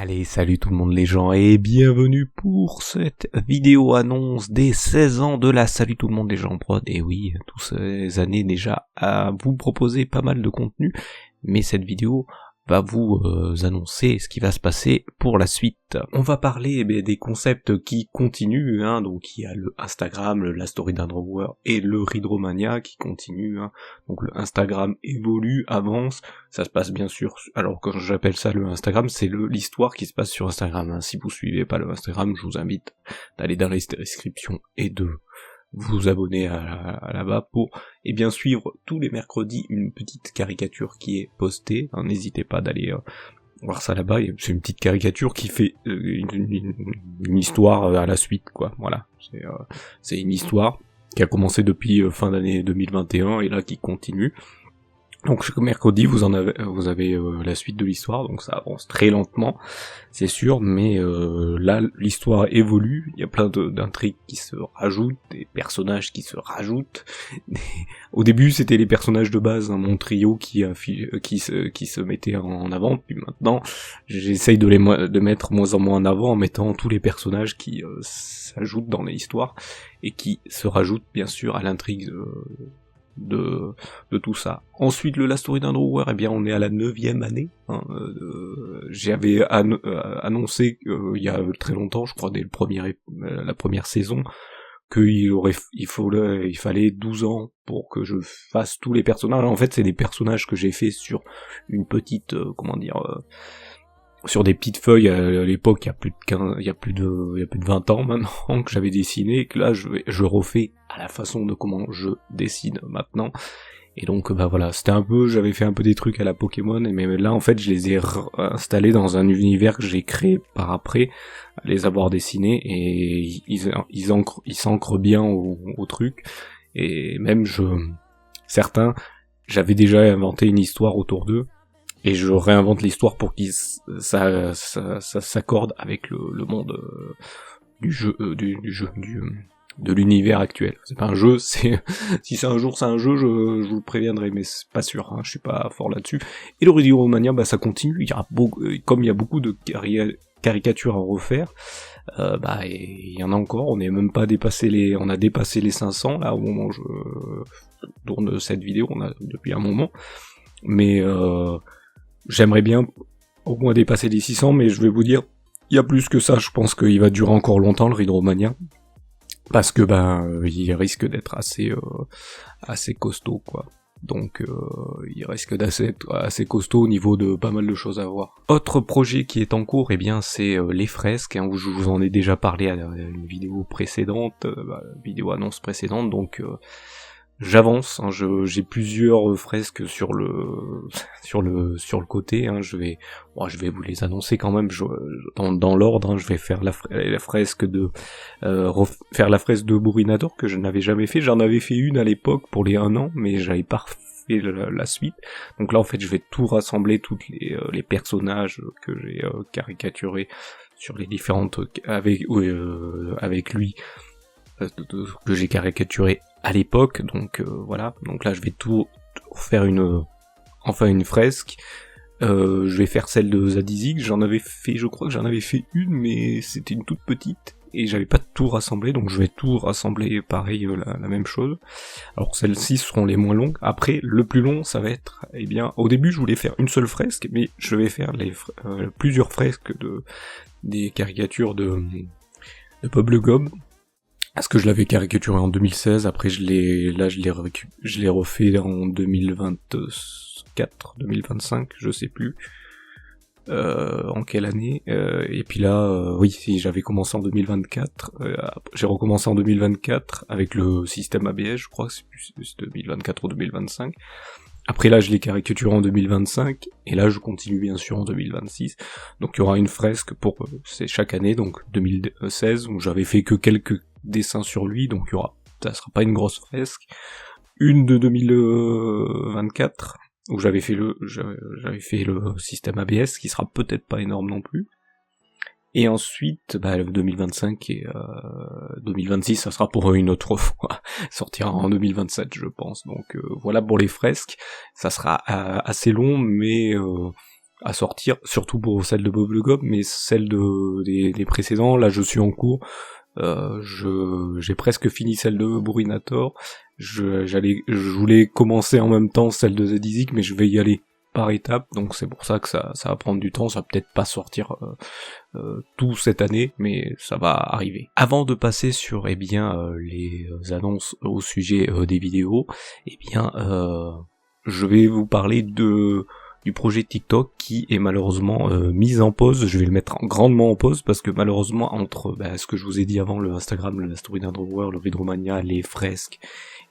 Allez, salut tout le monde les gens et bienvenue pour cette vidéo annonce des 16 ans de la Salut tout le monde les gens prod. Et oui, toutes ces années déjà à vous proposer pas mal de contenu, mais cette vidéo va vous annoncer ce qui va se passer pour la suite. On va parler des concepts qui continuent, donc il y a le Instagram, la story d'un drawer et le Hydromania qui continue. Donc le Instagram évolue, avance, ça se passe bien sûr, alors quand j'appelle ça le Instagram, c'est l'histoire qui se passe sur Instagram. Si vous suivez pas le Instagram, je vous invite d'aller dans les descriptions et de vous abonner à là-bas pour bien suivre tous les mercredis une petite caricature qui est postée. N'hésitez pas d'aller voir ça là-bas, c'est une petite caricature qui fait une histoire à la suite, quoi. Voilà, c'est une histoire qui a commencé depuis fin d'année 2021 et là qui continue. Donc chaque mercredi vous avez la suite de l'histoire, donc ça avance très lentement, c'est sûr, mais là l'histoire évolue, il y a plein d'intrigues qui se rajoutent, des personnages qui se rajoutent. Au début c'était les personnages de base, mon trio qui se mettait en avant, puis maintenant j'essaye de mettre moins en moins en avant en mettant tous les personnages qui s'ajoutent dans l'histoire et qui se rajoutent bien sûr à l'intrigue de tout ça. Ensuite, la story d'un drawer, on est à la 9e année. J'avais annoncé il y a très longtemps, je crois dès la première saison, il fallait 12 ans pour que je fasse tous les personnages. En fait, c'est des personnages que j'ai fait sur une petite, sur des petites feuilles à l'époque, il y a plus de 20 ans maintenant que j'avais dessiné, et que là je refais à la façon de comment je dessine maintenant. Et donc voilà, j'avais fait un peu des trucs à la Pokémon, mais là en fait je les ai installés dans un univers que j'ai créé par après, à les avoir dessinés, et ils s'ancrent bien au truc, et même certains, j'avais déjà inventé une histoire autour d'eux, et je réinvente l'histoire pour que ça s'accorde avec le monde de l'univers actuel. C'est pas un jeu, si c'est un jour c'est un jeu, je vous le préviendrai, mais c'est pas sûr, je suis pas fort là-dessus. Et le Hydromania, ça continue, comme il y a beaucoup de caricatures à refaire, il y en a encore, on a dépassé les 500 là au moment où je tourne cette vidéo, on a depuis un moment, mais j'aimerais bien au moins dépasser les 600, mais je vais vous dire, il y a plus que ça, je pense qu'il va durer encore longtemps le Hydromania, parce que il risque d'être assez costaud, quoi. Donc il risque d'être assez costaud au niveau de pas mal de choses à voir. Autre projet qui est en cours, c'est les fresques, où je vous en ai déjà parlé à une vidéo précédente, vidéo annonce précédente, donc j'avance, j'ai plusieurs fresques sur le côté, je vais vous les annoncer quand même dans l'ordre, je vais faire la fresque de faire la fresque de Bourrinador que je n'avais jamais fait. J'en avais fait une à l'époque pour les 1 an, mais j'avais pas fait la suite. Donc là en fait je vais tout rassembler, tous les personnages que j'ai caricaturés sur les différentes avec lui, que j'ai caricaturé à l'époque, donc voilà. Donc là je vais tout faire une fresque. Je vais faire celle de Zadizig, je crois que j'en avais fait une, mais c'était une toute petite et j'avais pas tout rassemblé, donc je vais tout rassembler pareil, la même chose. Alors celles-ci seront les moins longues. Après le plus long ça va être, au début je voulais faire une seule fresque, mais je vais faire plusieurs fresques des caricatures de Bob le Gob, parce que je l'avais caricaturé en 2016, après je l'ai refait en 2024, 2025, je sais plus en quelle année, et puis là, si j'avais commencé en 2024, j'ai recommencé en 2024 avec le système ABS, je crois que c'est plus 2024 ou 2025. Après là je l'ai caricaturé en 2025, et là je continue bien sûr en 2026, donc il y aura une fresque c'est chaque année, donc 2016, où j'avais fait que quelques dessins sur lui, donc ça sera pas une grosse fresque, une de 2024, où j'avais fait le système ABS, qui sera peut-être pas énorme non plus, et ensuite, 2025 et 2026, ça sera pour une autre fois, sortira en 2027 je pense, donc voilà pour les fresques, ça sera assez long, mais à sortir, surtout pour celle de Bob le Gob, mais celle des précédents, là je suis en cours. J'ai presque fini celle de Bourrinator. Je voulais commencer en même temps celle de Zedizik, mais je vais y aller par étapes, donc c'est pour ça que ça va prendre du temps. Ça va peut-être pas sortir tout cette année, mais ça va arriver. Avant de passer sur les annonces au sujet des vidéos, je vais vous parler du projet TikTok qui est malheureusement mis en pause. Je vais le mettre grandement en pause parce que malheureusement entre ce que je vous ai dit avant, le Instagram, la story d'Underworld, le Vidromania, les fresques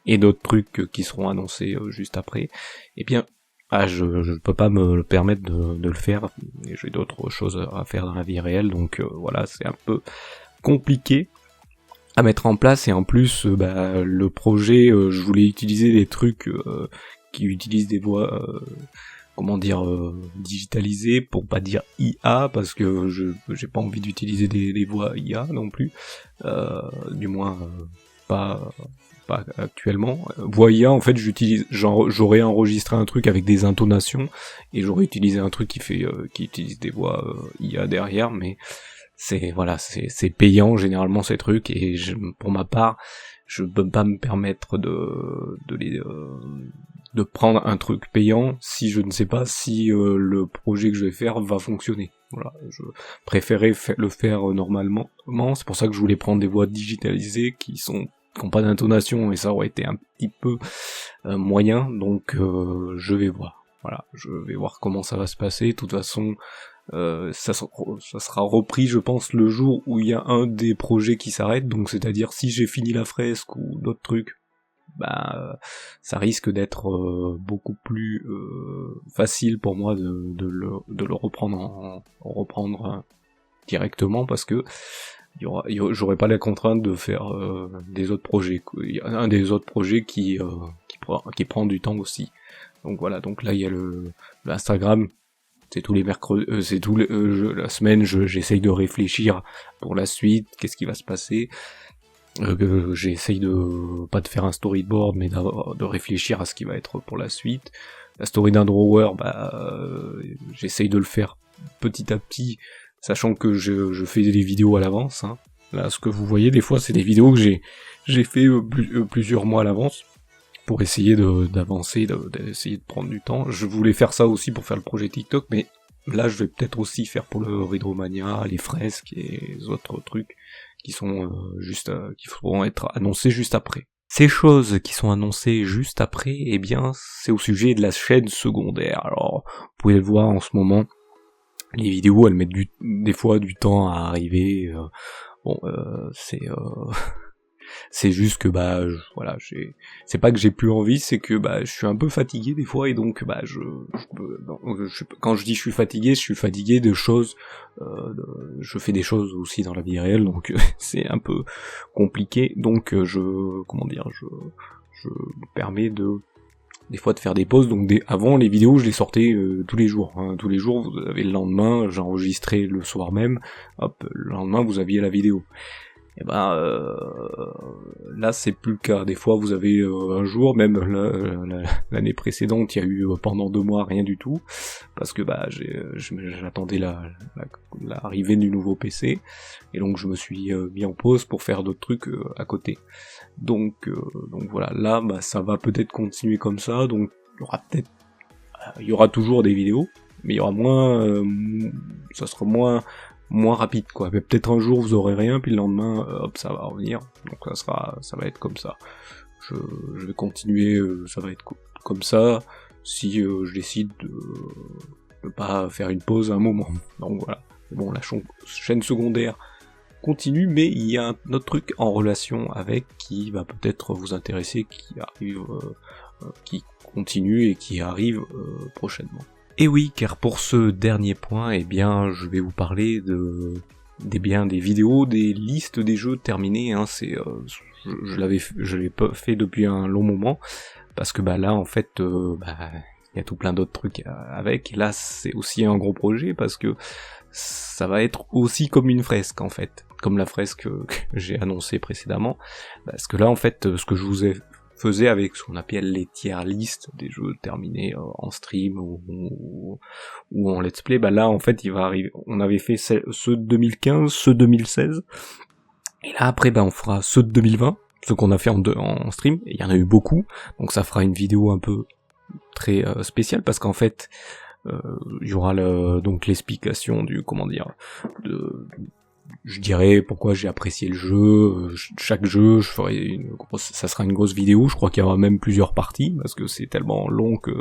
et d'autres trucs qui seront annoncés juste après, je peux pas me le permettre de le faire, et j'ai d'autres choses à faire dans la vie réelle, donc voilà, c'est un peu compliqué à mettre en place, et en plus le projet, je voulais utiliser des trucs qui utilisent des voix digitalisées, pour pas dire IA, parce que j'ai pas envie d'utiliser des voix IA non plus, du moins pas actuellement. Voix IA, en fait, j'aurais enregistré un truc avec des intonations, et j'aurais utilisé un truc qui utilise des voix IA derrière, mais c'est payant généralement ces trucs, et pour ma part, je peux pas me permettre de prendre un truc payant si je ne sais pas si le projet que je vais faire va fonctionner. Voilà, je préférais le faire normalement, c'est pour ça que je voulais prendre des voix digitalisées qui n'ont pas d'intonation, et ça aurait été un petit peu moyen, donc je vais voir. Voilà, je vais voir comment ça va se passer. De toute façon, ça sera repris, je pense, le jour où il y a un des projets qui s'arrête, donc c'est-à-dire si j'ai fini la fresque ou d'autres trucs, ça risque d'être beaucoup plus facile pour moi de le reprendre directement, parce que j'aurais pas la contrainte de faire des autres projets. Il y a un des autres projets qui prend du temps aussi. Donc voilà, donc là il y a le Instagram, c'est tous les mercredis, la semaine, j'essaye de réfléchir pour la suite, qu'est-ce qui va se passer. J'essaye pas de faire un storyboard, mais de réfléchir à ce qui va être pour la suite. La story d'un drawer, j'essaye de le faire petit à petit, sachant que je fais des vidéos à l'avance, hein. Là, ce que vous voyez, des fois, c'est des vidéos que j'ai fait plusieurs mois à l'avance, pour essayer d'avancer, d'essayer de prendre du temps. Je voulais faire ça aussi pour faire le projet TikTok, mais là, je vais peut-être aussi faire pour le Ridromania, les fresques et les autres trucs qui sont qui pourront être annoncés juste après. Ces choses qui sont annoncées juste après, c'est au sujet de la chaîne secondaire. Alors, vous pouvez le voir en ce moment, les vidéos, elles mettent des fois du temps à arriver. C'est juste que c'est pas que j'ai plus envie, c'est que je suis un peu fatigué des fois, et donc quand je dis je suis fatigué de choses, je fais des choses aussi dans la vie réelle, donc c'est un peu compliqué, donc je me permets des fois de faire des pauses. Donc avant, les vidéos je les sortais tous les jours, hein. Tous les jours, vous avez le lendemain, j'enregistrais le soir même, hop, le lendemain vous aviez la vidéo. Là c'est plus le cas. Des fois vous avez un jour, même l'année précédente, il y a eu pendant 2 mois rien du tout, parce que j'attendais l'arrivée du nouveau PC, et donc je me suis mis en pause pour faire d'autres trucs à côté. Donc voilà, là ça va peut-être continuer comme ça, donc il y aura toujours des vidéos, mais il y aura ça sera moins rapide, quoi. Mais peut-être un jour vous aurez rien, puis le lendemain, hop, ça va revenir. Donc ça va être comme ça. Je vais continuer, ça va être comme ça, si je décide de pas faire une pause à un moment. Donc voilà. Bon, la chaîne secondaire continue, mais il y a un autre truc en relation avec qui va peut-être vous intéresser, qui arrive, qui continue et qui arrive prochainement. Et oui, car pour ce dernier point, je vais vous parler des vidéos, des listes des jeux terminés, hein. Je l'ai pas fait depuis un long moment, parce que là en fait, il y a tout plein d'autres trucs avec, et là c'est aussi un gros projet, parce que ça va être aussi comme une fresque en fait, comme la fresque que j'ai annoncée précédemment, parce que là en fait, ce que je vous ai faisait avec ce qu'on appelle les tier list des jeux terminés en stream ou en let's play. Bah là en fait il va arriver, on avait fait ceux de 2015, ceux de 2016, et là après bah on fera ceux de 2020, ceux qu'on a fait en stream, et il y en a eu beaucoup, donc ça fera une vidéo un peu très spéciale parce qu'en fait il y aura donc l'explication du je dirais pourquoi j'ai apprécié le jeu, chaque jeu, ça sera une grosse vidéo, je crois qu'il y aura même plusieurs parties, parce que c'est tellement long que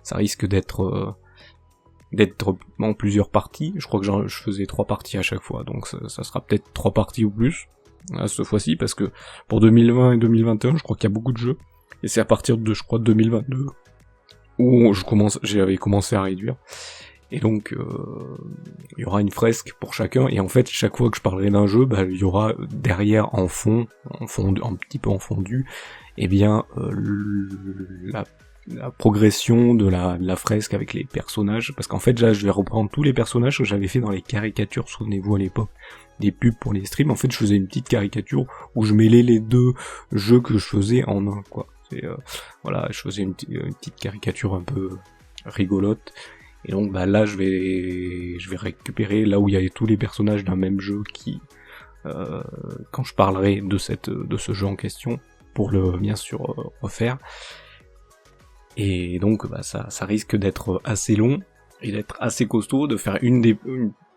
ça risque d'être en plusieurs parties. Je crois que je faisais 3 parties à chaque fois, donc ça sera peut-être 3 parties ou plus, cette fois-ci, parce que pour 2020 et 2021, je crois qu'il y a beaucoup de jeux, et c'est à partir de, je crois, 2022, où j'avais commencé à réduire. Et donc, il y aura une fresque pour chacun, et en fait, chaque fois que je parlerai d'un jeu, bah, il y aura derrière en fond, un petit peu en fondu, eh bien, la progression de la fresque avec les personnages, parce qu'en fait, là, je vais reprendre tous les personnages que j'avais fait dans les caricatures, souvenez-vous à l'époque, des pubs pour les streams. En fait, je faisais une petite caricature où je mêlais les deux jeux que je faisais en un, quoi. Voilà, je faisais une petite caricature un peu rigolote. Et donc bah là je vais récupérer là où il y a tous les personnages d'un même jeu qui quand je parlerai de ce jeu en question pour le bien sûr refaire. Et donc bah ça risque d'être assez long et d'être assez costaud, de faire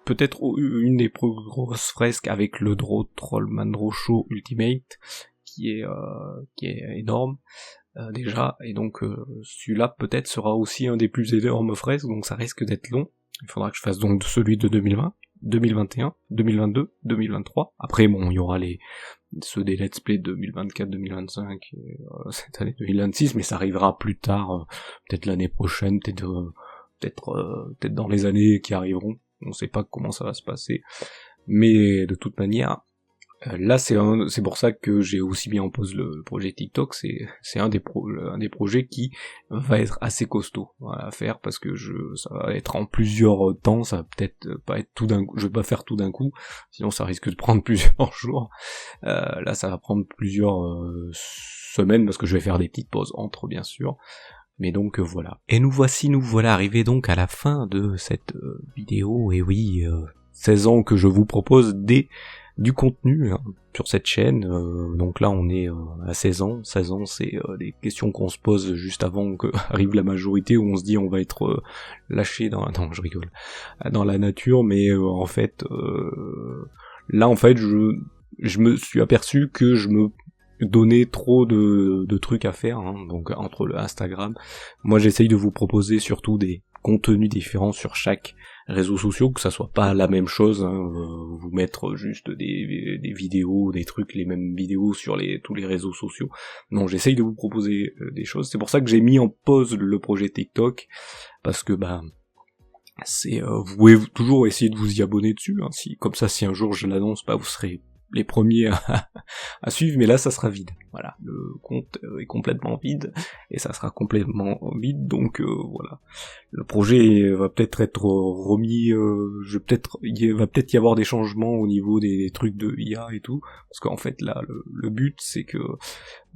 peut-être une des plus grosses fresques avec le Trollman Draw Show Ultimate qui est énorme. Déjà, et donc celui-là peut-être sera aussi un des plus énormes fresques, donc ça risque d'être long. Il faudra que je fasse donc celui de 2020, 2021, 2022, 2023. Après bon, il y aura ceux des let's play 2024, 2025 et cette année 2026, mais ça arrivera plus tard, peut-être l'année prochaine, peut-être dans les années qui arriveront. On sait pas comment ça va se passer, mais de toute manière. Là, c'est pour ça que j'ai aussi mis en pause le projet TikTok. C'est un des projets qui va être assez costaud à faire parce que ça va être en plusieurs temps. Ça va peut-être pas être tout d'un coup. Je vais pas faire tout d'un coup, sinon ça risque de prendre plusieurs jours. Là, ça va prendre plusieurs semaines parce que je vais faire des petites pauses entre, bien sûr. Mais donc voilà. Et nous voilà arrivés donc à la fin de cette vidéo. Et oui, 16 ans que je vous propose du contenu hein, sur cette chaîne, donc là on est à 16 ans, 16 ans c'est des questions qu'on se pose juste avant que arrive la majorité, où on se dit on va être lâché dans la nature, mais en fait là en fait je me suis aperçu que je me donnais trop de trucs à faire, hein, donc entre le Instagram, moi j'essaye de vous proposer surtout des contenus différents sur chaque réseaux sociaux, que ça soit pas la même chose, hein, vous mettre juste des vidéos, des trucs, les mêmes vidéos sur tous les réseaux sociaux. Non, j'essaye de vous proposer des choses. C'est pour ça que j'ai mis en pause le projet TikTok, parce que bah vous pouvez toujours essayer de vous y abonner dessus, hein, comme ça si un jour je l'annonce, bah vous serez les premiers à suivre, mais là ça sera vide. Voilà, le compte est complètement vide, et ça sera complètement vide, donc voilà. Le projet va peut-être être remis, il va peut-être y avoir des changements au niveau des trucs de IA et tout, parce qu'en fait là, le but c'est que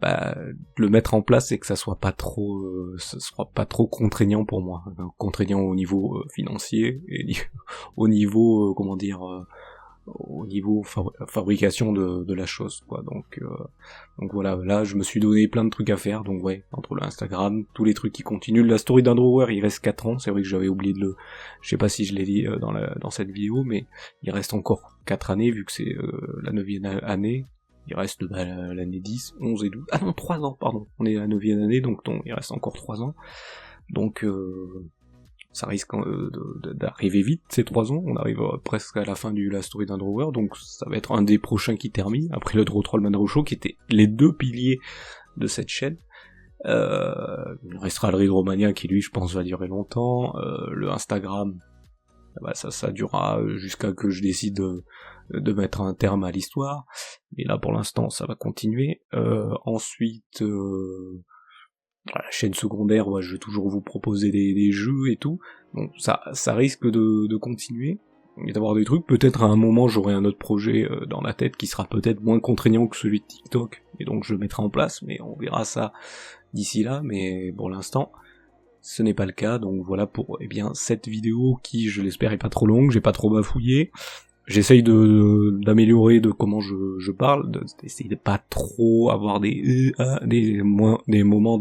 le mettre en place et que ça soit pas trop contraignant pour moi, contraignant au niveau financier et au niveau au niveau fabrication de la chose, quoi. Donc voilà, là je me suis donné plein de trucs à faire, donc ouais, entre le Instagram, tous les trucs qui continuent, la story d'Underwear il reste 4 ans, c'est vrai que j'avais oublié je sais pas si je l'ai dit dans cette vidéo, mais il reste encore 4 années, vu que c'est la 9e année, il reste l'année 10, 11 et 12, ah non, 3 ans, pardon, on est à la 9e année, donc il reste encore 3 ans, donc ça risque d'arriver vite, ces 3 ans, on arrive presque à la fin de la story d'Underwear, donc ça va être un des prochains qui termine, après le Trollman Draw Show, qui étaient les 2 piliers de cette chaîne. Il restera le Readromania qui lui je pense va durer longtemps, le Instagram, ça durera jusqu'à que je décide de mettre un terme à l'histoire, mais là pour l'instant ça va continuer. Ensuite la chaîne secondaire, ouais, je vais toujours vous proposer des jeux et tout, donc ça risque de continuer, et d'avoir des trucs, peut-être à un moment j'aurai un autre projet dans la tête qui sera peut-être moins contraignant que celui de TikTok, et donc je le mettrai en place, mais on verra ça d'ici là, mais pour l'instant, ce n'est pas le cas, donc voilà pour cette vidéo qui, je l'espère, est pas trop longue, j'ai pas trop bafouillé. J'essaye d'améliorer de comment je parle, d'essayer de pas trop avoir des moments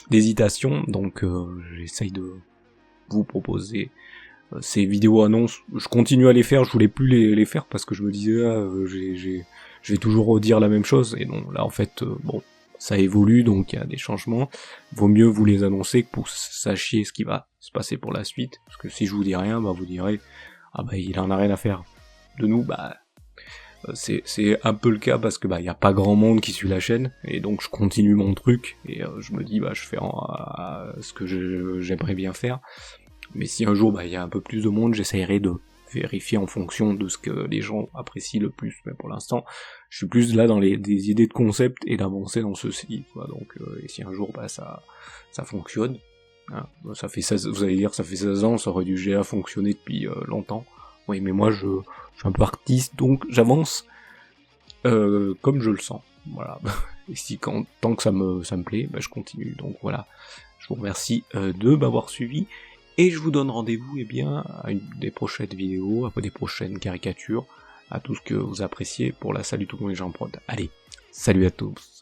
d'hésitation, donc j'essaye de vous proposer ces vidéos annonces. Je continue à les faire, je voulais plus les faire parce que je me disais je vais toujours redire la même chose, et non, là en fait bon, ça évolue, donc il y a des changements, vaut mieux vous les annoncer que pour que sachiez ce qui va se passer pour la suite, parce que si je vous dis rien, bah vous direz ah bah il en a rien à faire de nous, bah c'est un peu le cas parce que bah y a pas grand monde qui suit la chaîne, et donc je continue mon truc, et je me dis bah je fais ce que j'aimerais bien faire, mais si un jour bah il y a un peu plus de monde, j'essayerai de vérifier en fonction de ce que les gens apprécient le plus, mais pour l'instant je suis plus là dans des idées de concept et d'avancer dans ceci, quoi. Donc et si un jour bah ça fonctionne, hein, ça fait 16, vous allez dire ça fait 16 ans, ça aurait dû déjà fonctionner depuis longtemps. Oui, mais moi je suis un peu artiste, donc j'avance comme je le sens, voilà. Et si tant que ça me plaît, bah, je continue, donc voilà. Je vous remercie de m'avoir suivi, et je vous donne rendez-vous à une des prochaines vidéos, à des prochaines caricatures, à tout ce que vous appréciez pour la salle du Tout Monde et Jean Prod. Allez, salut à tous.